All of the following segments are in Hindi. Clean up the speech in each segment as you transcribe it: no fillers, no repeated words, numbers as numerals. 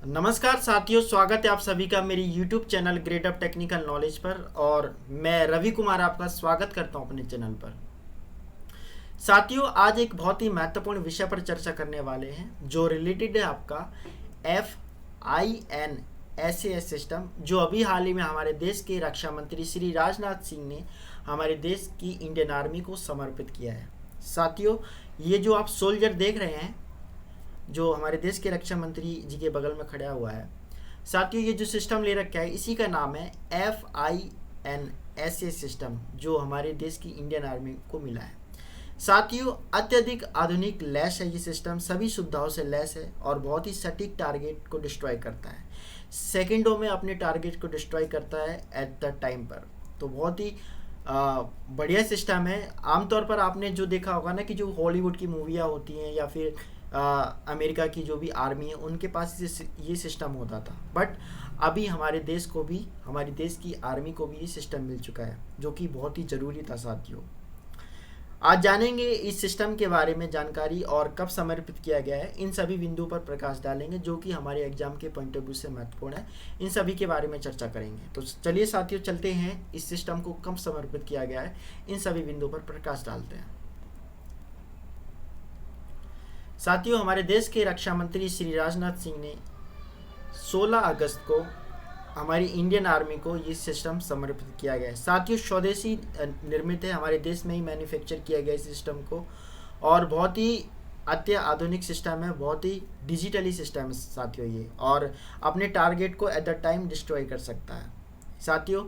नमस्कार साथियों, स्वागत है आप सभी का मेरी YouTube channel grade up technical knowledge पर। और मैं रवि कुमार आपका स्वागत करता हूं अपने चैनल पर। साथियों, आज एक बहुत ही महत्वपूर्ण विषय पर चर्चा करने वाले हैं जो रिलेटेड है आपका FINSAS सिस्टम, जो अभी हाल ही में हमारे देश के रक्षा मंत्री श्री राजनाथ सिंह ने हमारे देश की इंडियन आर्मी को समर्पित किया है। साथियों, ये जो आप सोल्जर देख रहे हैं जो हमारे देश के रक्षा मंत्री जी के बगल में खड़ा हुआ है, साथियों ये जो सिस्टम ले रखा है इसी का नाम है FINSAS सिस्टम, जो हमारे देश की इंडियन आर्मी को मिला है। साथियों, अत्यधिक आधुनिक लैस है ये सिस्टम, सभी सुविधाओं से लैस है और बहुत ही सटीक टारगेट को डिस्ट्रॉय करता है। सेकेंडों में अपने टारगेट को डिस्ट्रॉय करता है एट द टाइम पर। तो बहुत ही बढ़िया सिस्टम है। आमतौर पर आपने जो देखा होगा ना कि जो हॉलीवुड की मूवियाँ होती हैं या फिर अमेरिका की जो भी आर्मी है उनके पास ये सिस्टम होता था, बट अभी हमारे देश को भी, हमारी देश की आर्मी को भी ये सिस्टम मिल चुका है, जो कि बहुत ही ज़रूरी था। साथियों, आज जानेंगे इस सिस्टम के बारे में जानकारी और कब समर्पित किया गया है, इन सभी बिंदुओं पर प्रकाश डालेंगे जो कि हमारे एग्जाम के पॉइंट ऑफ व्यू से महत्वपूर्ण है। इन सभी के बारे में चर्चा करेंगे। तो चलिए साथियों, चलते हैं इस सिस्टम को कब समर्पित किया गया है, इन सभी बिंदुओं पर प्रकाश डालते हैं। साथियों, हमारे देश के रक्षा मंत्री श्री राजनाथ सिंह ने 16 अगस्त को हमारी इंडियन आर्मी को ये सिस्टम समर्पित किया गया है। साथियों, स्वदेशी निर्मित है, हमारे देश में ही मैन्युफैक्चर किया गया इस सिस्टम को, और बहुत ही अत्याधुनिक सिस्टम है, बहुत ही डिजिटली सिस्टम है साथियों ये, और अपने टारगेट को एट द टाइम डिस्ट्रॉय कर सकता है। साथियों,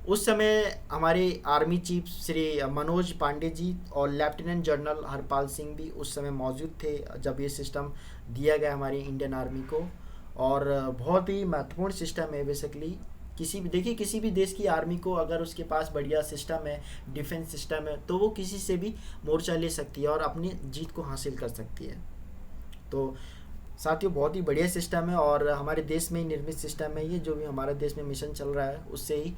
उस समय हमारे आर्मी चीफ श्री मनोज पांडे जी और लेफ्टिनेंट जनरल हरपाल सिंह भी उस समय मौजूद थे जब ये सिस्टम दिया गया हमारी इंडियन आर्मी को। और बहुत ही महत्वपूर्ण सिस्टम है बेसिकली। किसी भी देश की आर्मी को अगर उसके पास बढ़िया सिस्टम है, डिफेंस सिस्टम है, तो वो किसी से भी मोर्चा ले सकती है और अपनी जीत को हासिल कर सकती है। तो साथियों, बहुत ही बढ़िया सिस्टम है और हमारे देश में ही निर्मित सिस्टम है ये, जो भी हमारे देश में मिशन चल रहा है उससे ही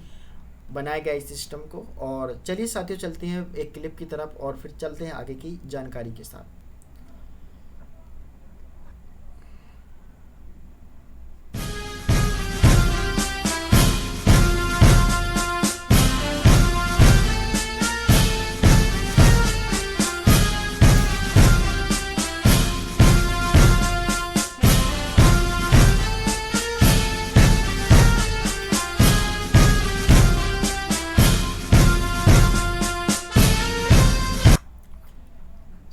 बनाया गया इस सिस्टम को। और चलिए साथियों, चलते हैं एक क्लिप की तरफ और फिर चलते हैं आगे की जानकारी के साथ।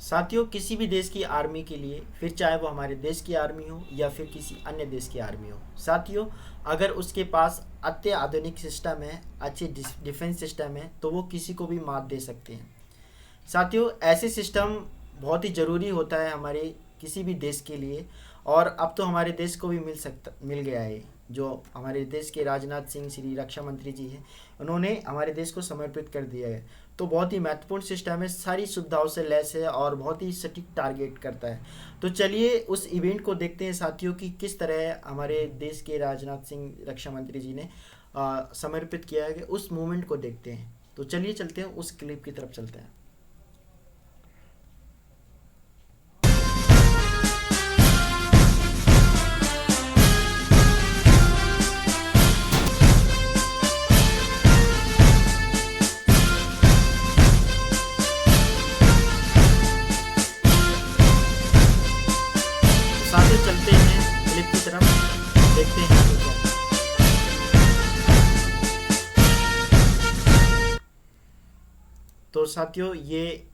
साथियों, किसी भी देश की आर्मी के लिए, फिर चाहे वो हमारे देश की आर्मी हो या फिर किसी अन्य देश की आर्मी हो, साथियों अगर उसके पास अत्याधुनिक सिस्टम है, अच्छे डिफेंस सिस्टम है, तो वो किसी को भी मात दे सकते हैं। साथियों, ऐसे सिस्टम बहुत ही ज़रूरी होता है हमारे किसी भी देश के लिए, और अब तो हमारे देश को भी मिल गया है। जो हमारे देश के राजनाथ सिंह श्री रक्षा मंत्री जी हैं, उन्होंने हमारे देश को समर्पित कर दिया है। तो बहुत ही महत्वपूर्ण सिस्टम है, सारी सुविधाओं से लैस है और बहुत ही सटीक टारगेट करता है। तो चलिए उस इवेंट को देखते हैं साथियों कि किस तरह हमारे देश के राजनाथ सिंह रक्षा मंत्री जी ने समर्पित किया है, उस मूवमेंट को देखते हैं। तो चलिए चलते हैं, उस क्लिप की तरफ चलते हैं। साथियों, चलते हैं क्लिप की तरफ, देखते हैं आगे क्या। तो साथियों, ये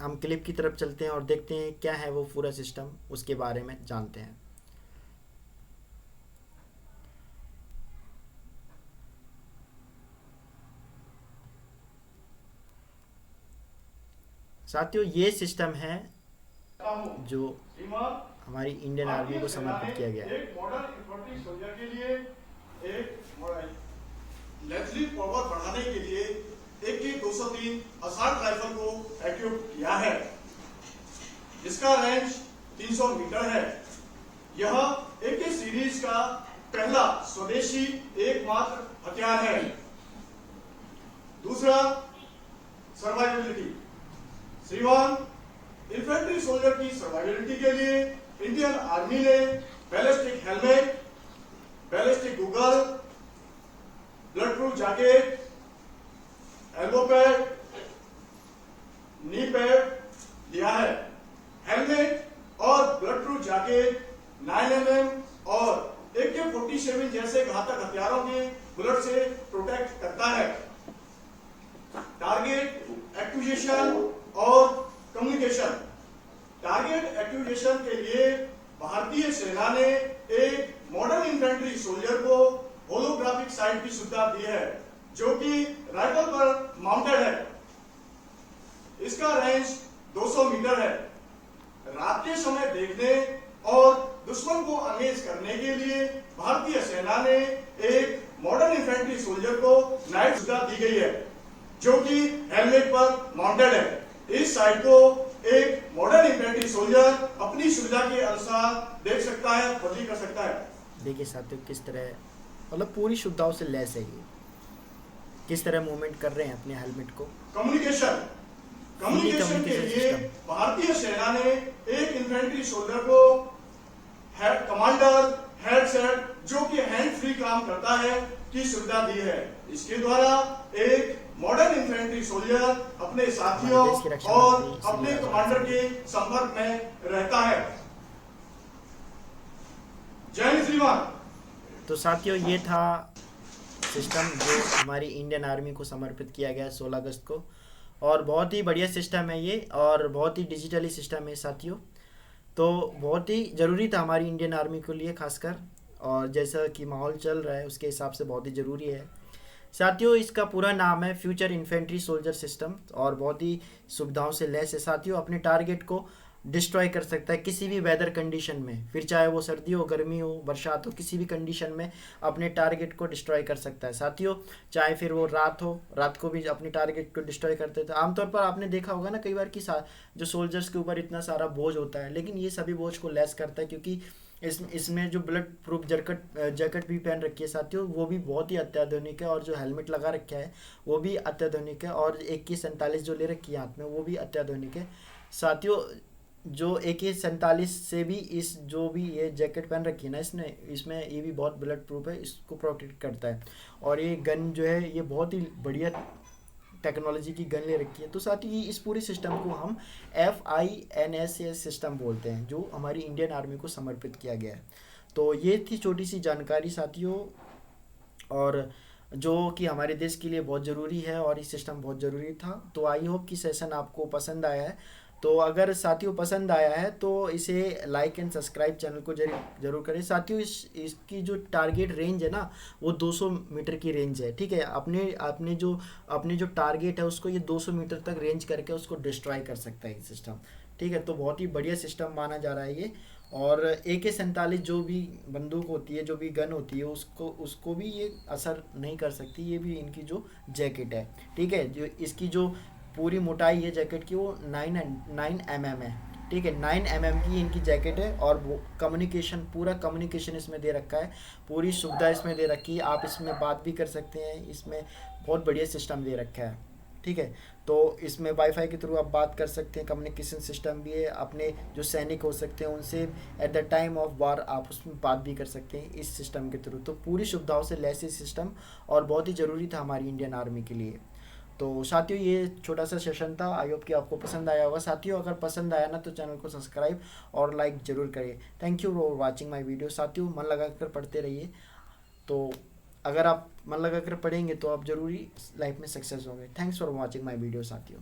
हम क्लिप की तरफ चलते हैं और देखते हैं क्या है वो पूरा सिस्टम, उसके बारे में जानते हैं। साथियों, ये सिस्टम है जो हमारी इंडियन आर्मी को समर्पित किया गया है। एक मॉडर्न इन्फंट्री सोल्जर के लिए एक लेथली पावर बढ़ाने के लिए AK-203 असॉल्ट राइफल को इक्विप किया है, जिसका रेंज 300 मीटर है। यह AK सीरीज का पहला स्वदेशी एकमात्र हथियार है। दूसरा, सर्वाइवबिलिटी। श्रीमान, इन्फेंट्री सोल्जर की सर्वाइवबिलिटी के लिए इंडियन आर्मी ने ballistic helmet, ballistic Google, blood proof jacket, elbow pad, knee pad दिया है। हेलमेट और ब्लड प्रूफ जैकेट 9mm और AK-47 जैसे घातक हथियारों के बुलेट से प्रोटेक्ट करता है। टारगेट एक्विजिशन और कम्युनिकेशन। टारगेट एक्विजिशन के लिए भारतीय सेना ने एक मॉडर्न इन्फेंट्री सोल्जर को होलोग्राफिक साइट की सुविधा दी है, जो कि राइफल पर माउंटेड है। इसका रेंज 200 मीटर है। रात के समय देखने और दुश्मन को अंगेज करने के लिए भारतीय सेना ने एक मॉडर्न इन्फेंट्री सोल्जर को नाइट सुविधा दी गई है, जो कि हेलमेट पर माउंटेड है। इस साइट को एक मॉडर्न इन्फेंट्री सोल्जर अपनी सुविधा के अनुसार देख सकता है, बदली कर सकता है। देखिए साथियों किस तरह मतलब पूरी सुविधाओं से लैस है ये, किस तरह मूवमेंट कर रहे हैं अपने हेलमेट को। कम्युनिकेशन के लिए भारतीय सेना ने एक इन्फेंट्री सोल्जर को कमांडर हेडसेट, जो कि हैंड फ्री काम करता है, की सुविधा दी है। इसके द्वारा एक मॉडर्न इन्फेंट्री सोल्जर अपने साथियों और अपने कमांडर के संपर्क में रहता है। जय हिंद श्रीमान। तो साथियों ये था सिस्टम जो हमारी इंडियन आर्मी को समर्पित किया गया 16 अगस्त को, और बहुत ही बढ़िया सिस्टम है ये, और बहुत ही डिजिटली सिस्टम है साथियों। तो बहुत ही ज़रूरी था हमारी इंडियन आर्मी के लिए खासकर, और जैसा कि माहौल चल रहा है उसके हिसाब से बहुत ही ज़रूरी है साथियों। इसका पूरा नाम है फ्यूचर इन्फेंट्री सोल्जर सिस्टम, और बहुत ही सुविधाओं से लैस है साथियों। अपने टारगेट को डिस्ट्रॉय कर सकता है किसी भी वेदर कंडीशन में, फिर चाहे वो सर्दी हो, गर्मी हो, बरसात हो, किसी भी कंडीशन में अपने टारगेट को डिस्ट्रॉय कर सकता है साथियों। चाहे फिर वो रात हो, रात को भी अपने टारगेट को डिस्ट्रॉय करते थे। आमतौर पर आपने देखा होगा ना कई बार कि जो सोल्जर्स के ऊपर इतना सारा बोझ होता है, लेकिन ये सभी बोझ को लेस करता है, क्योंकि इसमें जो बुलेट प्रूफ जैकेट भी पहन रखी है साथियों, वो भी बहुत ही अत्याधुनिक है, और जो हेलमेट लगा रखा है वो भी अत्याधुनिक है, और AK-47 जो ले रखी है हाथ में वो भी अत्याधुनिक है साथियों। जो AK-47 से भी इस जो भी ये जैकेट पहन रखी है ना इसमें ये भी बहुत बुलेट प्रूफ है, इसको प्रोटेक्ट करता है। और ये गन जो है ये बहुत ही बढ़िया टेक्नोलॉजी की गन ले रखी है। तो साथियों ये इस पूरी सिस्टम को हम FINSS सिस्टम बोलते हैं, जो हमारी इंडियन आर्मी को समर्पित किया गया है। तो ये थी छोटी सी जानकारी साथियों, और जो कि हमारे देश के लिए बहुत ज़रूरी है, और ये सिस्टम बहुत ज़रूरी था। तो आई होप कि सेशन आपको पसंद आया है। तो अगर साथियों पसंद आया है तो इसे लाइक एंड सब्सक्राइब चैनल को जरूर करें साथियों। इसकी जो टारगेट रेंज है ना वो 200 मीटर की रेंज है, ठीक है। अपने जो टारगेट है उसको ये 200 मीटर तक रेंज करके उसको डिस्ट्रॉय कर सकता है ये सिस्टम, ठीक है। तो बहुत ही बढ़िया सिस्टम माना जा रहा है ये। और AK-47 जो भी बंदूक होती है, जो भी गन होती है, उसको भी ये असर नहीं कर सकती। ये भी इनकी जो जैकेट है, ठीक है, जो इसकी जो पूरी मोटाई है जैकेट की वो 9mm है, ठीक है। 9mm की इनकी जैकेट है, और वो पूरा कम्युनिकेशन इसमें दे रखा है, पूरी सुविधा इसमें दे रखी है। आप इसमें बात भी कर सकते हैं, इसमें बहुत बढ़िया सिस्टम दे रखा है, ठीक है। तो इसमें वाईफाई के थ्रू आप बात कर सकते हैं, कम्युनिकेशन सिस्टम भी है। अपने जो सैनिक हो सकते हैं उनसे at the time of war आप उसमें बात भी कर सकते हैं इस सिस्टम के थ्रू। तो पूरी सुविधाओं से लैस सिस्टम, और बहुत ही ज़रूरी था हमारी इंडियन आर्मी के लिए। तो साथियों ये छोटा सा सेशन था, आई होप कि आपको पसंद आया होगा साथियों। अगर पसंद आया ना तो चैनल को सब्सक्राइब और लाइक ज़रूर करिए। Thank you for watching my video साथियों। मन लगा कर पढ़ते रहिए। तो अगर आप मन लगा कर पढ़ेंगे तो आप ज़रूरी लाइफ में सक्सेस होंगे। Thanks for watching my video साथियों।